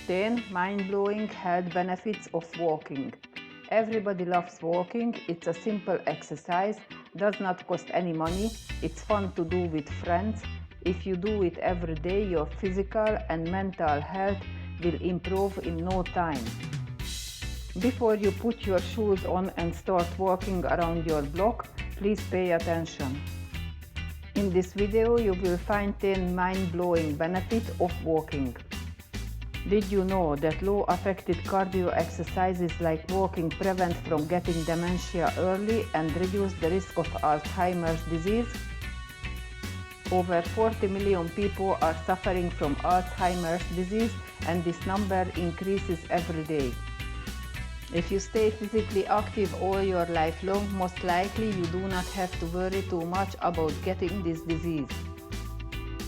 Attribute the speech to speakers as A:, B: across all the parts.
A: 10 mind-blowing health benefits of walking. Everybody loves walking. It's a simple exercise, does not cost any money, it's fun to do with friends. If you do it every day, your physical and mental health will improve in no time. Before you put your shoes on and start walking around your block, please pay attention. In this video, you will find 10 mind-blowing benefits of walking. Did you know that low-affected cardio exercises like walking prevent from getting dementia early and reduce the risk of Alzheimer's disease? Over 40 million people are suffering from Alzheimer's disease, and this number increases every day. If you stay physically active all your life long, most likely you do not have to worry too much about getting this disease.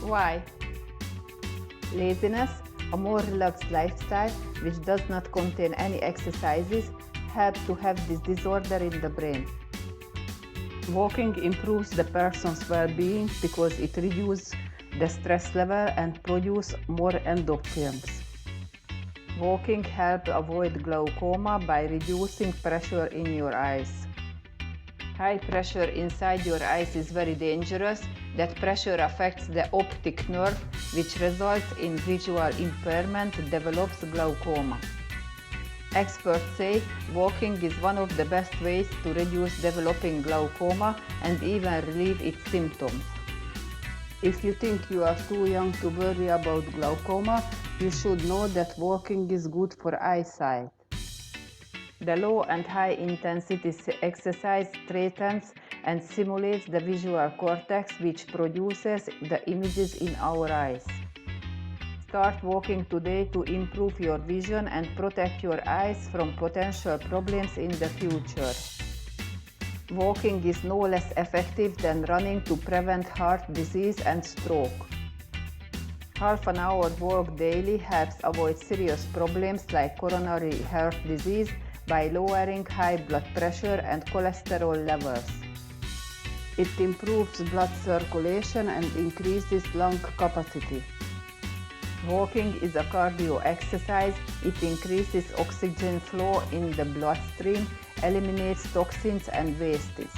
A: Why? Laziness, a more relaxed lifestyle which does not contain any exercises, helps to have this disorder in the brain. Walking improves the person's well-being because it reduces the stress level and produces more endorphins. Walking helps avoid glaucoma by reducing pressure in your eyes. High pressure inside your eyes is very dangerous. That pressure affects the optic nerve, which results in visual impairment, develops glaucoma. Experts say walking is one of the best ways to reduce developing glaucoma and even relieve its symptoms. If you think you are too young to worry about glaucoma, you should know that walking is good for eyesight. The low and high intensity exercise strengthens and simulates the visual cortex, which produces the images in our eyes. Start walking today to improve your vision and protect your eyes from potential problems in the future. Walking is no less effective than running to prevent heart disease and stroke. Half an hour walk daily helps avoid serious problems like coronary heart disease by lowering high blood pressure and cholesterol levels. It improves blood circulation and increases lung capacity. Walking is a cardio exercise. It increases oxygen flow in the bloodstream, eliminates toxins and wastes.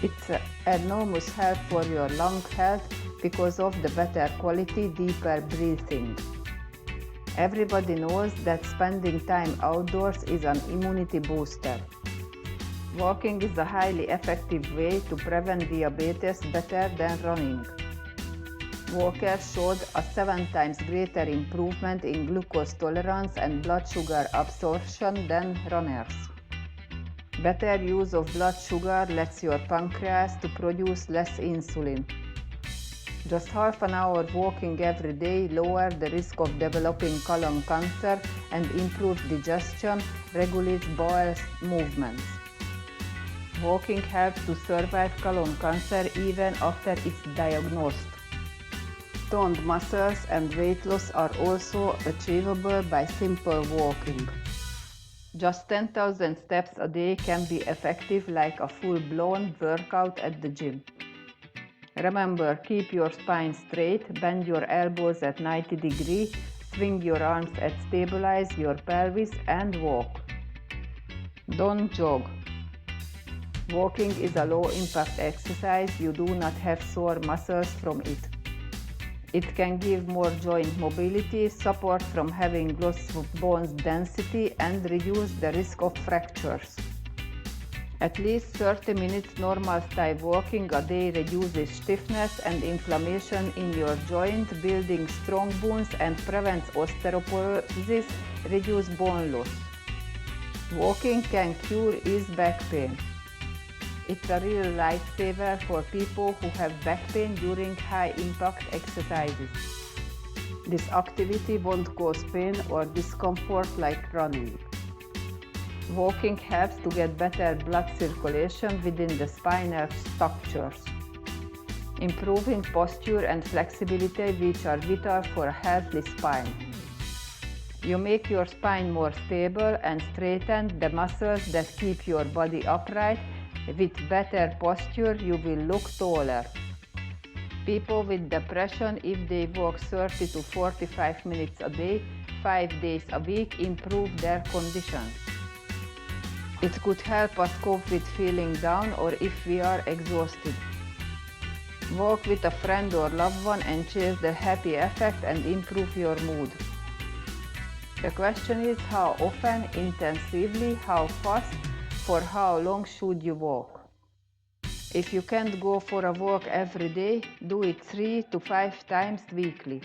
A: It's an enormous help for your lung health because of the better quality, deeper breathing. Everybody knows that spending time outdoors is an immunity booster. Walking is a highly effective way to prevent diabetes better than running. Walkers showed a 7 times greater improvement in glucose tolerance and blood sugar absorption than runners. Better use of blood sugar lets your pancreas to produce less insulin. Just half an hour walking every day lowers the risk of developing colon cancer and improves digestion, regulates bowel movements. Walking helps to survive colon cancer even after it's diagnosed. Toned muscles and weight loss are also achievable by simple walking. Just 10,000 steps a day can be effective like a full-blown workout at the gym. Remember, keep your spine straight, bend your elbows at 90 degrees, swing your arms and stabilize your pelvis and walk. Don't jog. Walking is a low-impact exercise. You do not have sore muscles from it. It can give more joint mobility, support from having loss of bone density, and reduce the risk of fractures. At least 30 minutes normal style walking a day reduces stiffness and inflammation in your joint, building strong bones and prevents osteoporosis, reduce bone loss. Walking can cure ease back pain. It's a real lifesaver for people who have back pain during high-impact exercises. This activity won't cause pain or discomfort like running. Walking helps to get better blood circulation within the spinal structures, improving posture and flexibility, which are vital for a healthy spine. You make your spine more stable and straighten the muscles that keep your body upright. With better posture, you will look taller. People with depression, if they walk 30 to 45 minutes a day, 5 days a week, improve their condition. It could help us cope with feeling down or if we are exhausted. Walk with a friend or loved one and chase the happy effect and improve your mood. The question is how often, intensively, how fast, for how long should you walk? If you can't go for a walk every day, do it 3 to 5 times weekly.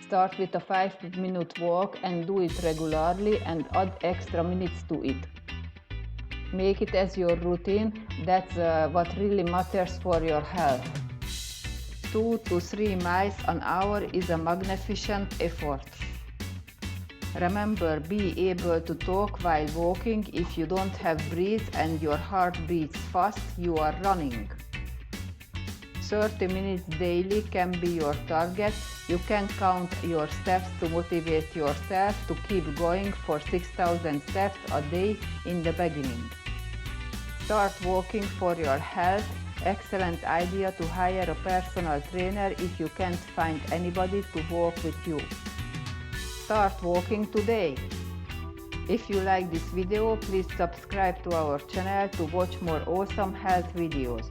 A: Start with a 5-minute walk and do it regularly and add extra minutes to it. Make it as your routine, that's what really matters for your health. 2 to 3 miles an hour is a magnificent effort. Remember, be able to talk while walking. If you don't have breath and your heart beats fast, you are running. 30 minutes daily can be your target. You can count your steps to motivate yourself to keep going for 6,000 steps a day in the beginning. Start walking for your health. Excellent idea to hire a personal trainer if you can't find anybody to walk with you. Start walking today. If you like this video, please subscribe to our channel to watch more awesome health videos.